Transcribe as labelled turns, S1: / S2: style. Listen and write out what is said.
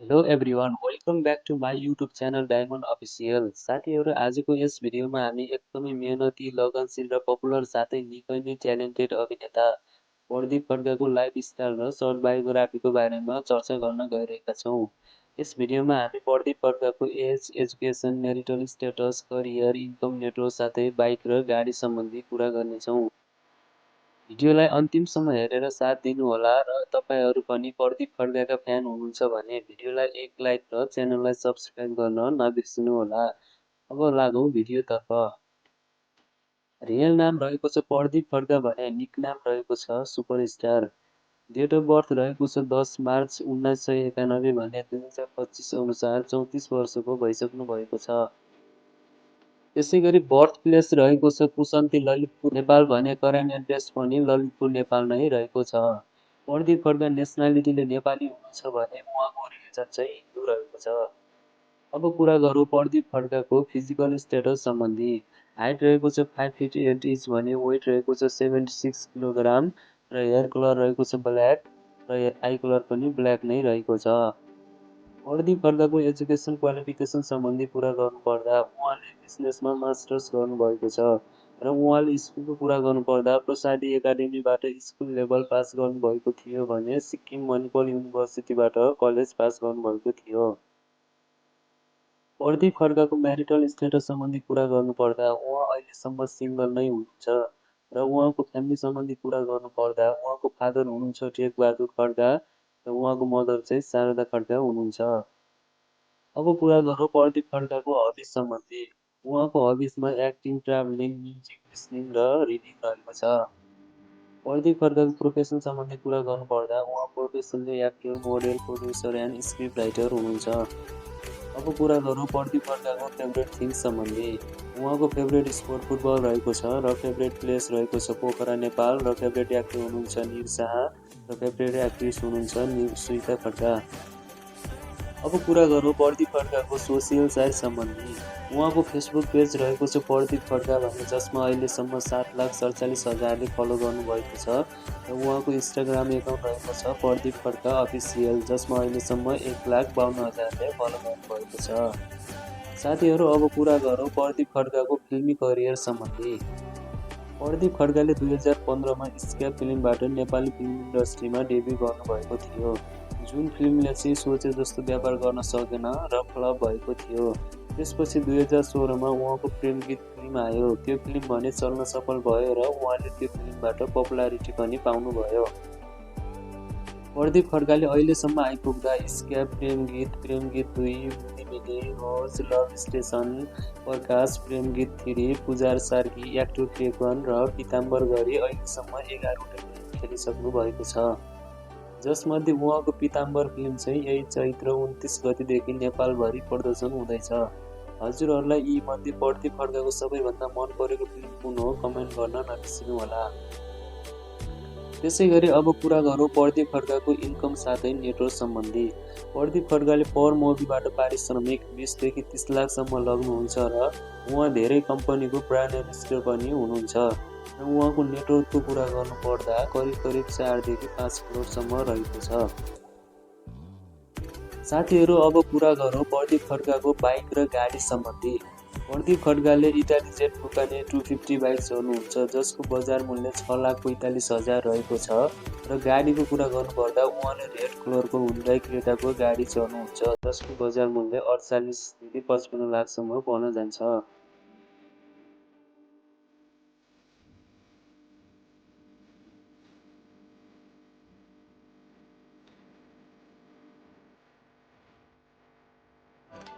S1: Hello everyone welcome back to my YouTube channel Diamond Official. साथीहरू, आजको यस भिडियोमा हामी एकदमै मेहनती, लगनशील र पपुलर साथै निकै नै ट्यालेन्टेड अभिनेता प्रदीप खड्काको लाइफस्टाइल र सर्ट बायोग्राफीको बारेमा चर्चा गर्न गइरहेका छौँ। यस भिडियोमा हामी प्रदीप खड्काको age, education, marital status, career, income, network साथै बाइक र गाडी सम्बन्धी कुरा गर्नेछौँ। भिडियोलाई अन्तिमसम्म हेरेर साथ दिनुहोला र तपाईँहरू पनि प्रदीप खड्काका फ्यान हुनुहुन्छ भने भिडियोलाई एक लाइक र च्यानललाई सब्सक्राइब गर्न नबिर्सिनुहोला। अब लागौँ भिडियोतर्फ। रियल नाम रहेको छ प्रदीप खड्का भने निकनाम रहेको छ सुपरस्टार। डेट अफ बर्थ रहेको छ 10 मार्च 1991 भने 2025 अनुसार 34 वर्षको भइसक्नु भएको छ। त्यसैगरी बर्थ प्लेस रहेको छ कुसन्ती ललितपुर नेपाल भने करेन्ट एड्रेस पनि ललितपुर नेपाल नै रहेको छ। प्रदीप खड्का नेसनालिटीले नेपाली हुनुहुन्छ भने उहाँको रिलिजन चाहिँ हिन्दू रहेको छ। अब कुरा गरौँ प्रदीप खड्काको फिजिकल स्टेटस सम्बन्धी। हाइट रहेको छ 5 फिट 8 इन्च भने वेट रहेको छ 76 किलोग्राम र हेयर कलर रहेको छ ब्ल्याक र आई कलर पनि ब्ल्याक नै रहेको छ। प्रदीप खड्काको एजुकेसन क्वालिफिकेसन सम्बन्धी कुरा गर्नुपर्दा उहाँले बिजनेसमा मास्टर्स गर्नुभएको छ र उहाँले स्कुलको कुरा गर्नुपर्दा प्रसादी एकाडेमीबाट स्कुल लेभल पास गर्नुभएको थियो भने सिक्किम मणिपाल युनिभर्सिटीबाट कलेज पास गर्नुभएको थियो। प्रदीप खड्काको म्यारिटल स्टेटस सम्बन्धी कुरा गर्नुपर्दा उहाँ अहिलेसम्म सिङ्गल नै हुनुहुन्छ र उहाँको फ्यामिली सम्बन्धी कुरा गर्नुपर्दा उहाँको फादर हुनुहुन्छ टेकबहादुर खड्का र उहाँको मदर चाहिँ शारदा खड्का हुनुहुन्छ। अब कुरा गरौँ प्रदीप खड्काको हबिज सम्बन्धी। उहाँको हबिजमा एक्टिङ, ट्राभलिङ, म्युजिक लिसनिङ र रिडिङ रहेको छ। प्रदीप खड्काको प्रोफेसन सम्बन्धी कुरा गर्नुपर्दा उहाँ प्रोफेसनले actor, model, producer and script writer हुनुहुन्छ। अब कुरा गरौँ प्रदीप खड्काको फेभरेट थिङ्स सम्बन्धी। उहाँको फेभरेट स्पोर्ट फुटबल रहेको छ र फेभरेट प्लेस रहेको छ पोखरा नेपाल र फेभरेट एक्टर हुनुहुन्छ निर शाह र फेभरेट एक्ट्रेस हुनुहुन्छ सुइता खड्का। अब कुरा गरौँ प्रदीप खड्काको सोसियल साइट सम्बन्धी। उहाँको फेसबुक पेज रहेको छ प्रदीप खड्का भन्ने जसमा अहिलेसम्म 7,47,000ले फलो गर्नुभएको छ र उहाँको इन्स्टाग्राम एकाउन्ट रहेको छ प्रदीप खड्का अफिसियल जसमा अहिलेसम्म 1,52,000ले फलो गर्नुभएको छ। साथीहरू, अब कुरा गरौँ प्रदीप खड्काको फिल्मी करियर सम्बन्धी। प्रदीप खड्काले 2015मा स्क्याप फिल्मबाट नेपाली फिल्म इन्डस्ट्रीमा डेब्यु गर्नुभएको थियो, जुन फिल्मले चाहिँ सोचे जस्तो व्यापार गर्न सकेन र फ्लप भएको थियो। त्यसपछि 2016मा उहाँको प्रेम गीत फिल्म आयो। त्यो फिल्म भने चल्न सफल भयो र उहाँले त्यो फिल्मबाट पपुलारिटी पनि पाउनुभयो। प्रदीप खड्काले अहिलेसम्म आइपुग्दा स्क्याप, प्रेम गीत 2, मिनी, रोज, लभ स्टेसन, प्रकाश, प्रेम गीत 3, पुजार सार्की, एक्टर टेक 1 र पीताम्बर गरी अहिलेसम्म 11वटा फिल्म खेलिसक्नु भएको छ। जसमध्ये उहाँको पीताम्बर फिल्म चाहिँ यही चैत्र 29 गतिदेखि नेपालभरि प्रदर्शन हुँदैछ। हजुरहरूलाई यी मध्ये प्रदीप खड्काको सबैभन्दा मन परेको फिल्म कुन हो कमेन्ट गर्न नबिर्सिनुहोला। त्यसैगरी अब कुरा गरौँ प्रदीप खड्काको इन्कम साथै नेटवर्क सम्बन्धी। प्रदीप खड्काले पर मुभीबाट पारिश्रमिक 20 देखि 30 लाखसम्म लग्नुहुन्छ र उहाँ धेरै कम्पनीको ब्रान्ड एम्बेसडर पनि हुनुहुन्छ र उहाँको नेटवर्कको कुरा गर्नुपर्दा करिब 4 देखि 5 करोडसम्म रहेको छ। साथीहरू, अब कुरा गरौँ प्रदीप खड्काको बाइक र गाडी सम्बन्धी। प्रदीप खड्काले इटाली जेट बुकाने 250 बाइक चढ्नुहुन्छ जसको बजार मूल्य 6,45,000 रहेको छ र गाडीको कुरा गर्नुपर्दा उहाँले रेड कलरको हुन्डाई क्रेटाको गाडी चढ्नुहुन्छ जसको बजार मूल्य 48 देखि 55 लाखसम्म पर्न जान्छ।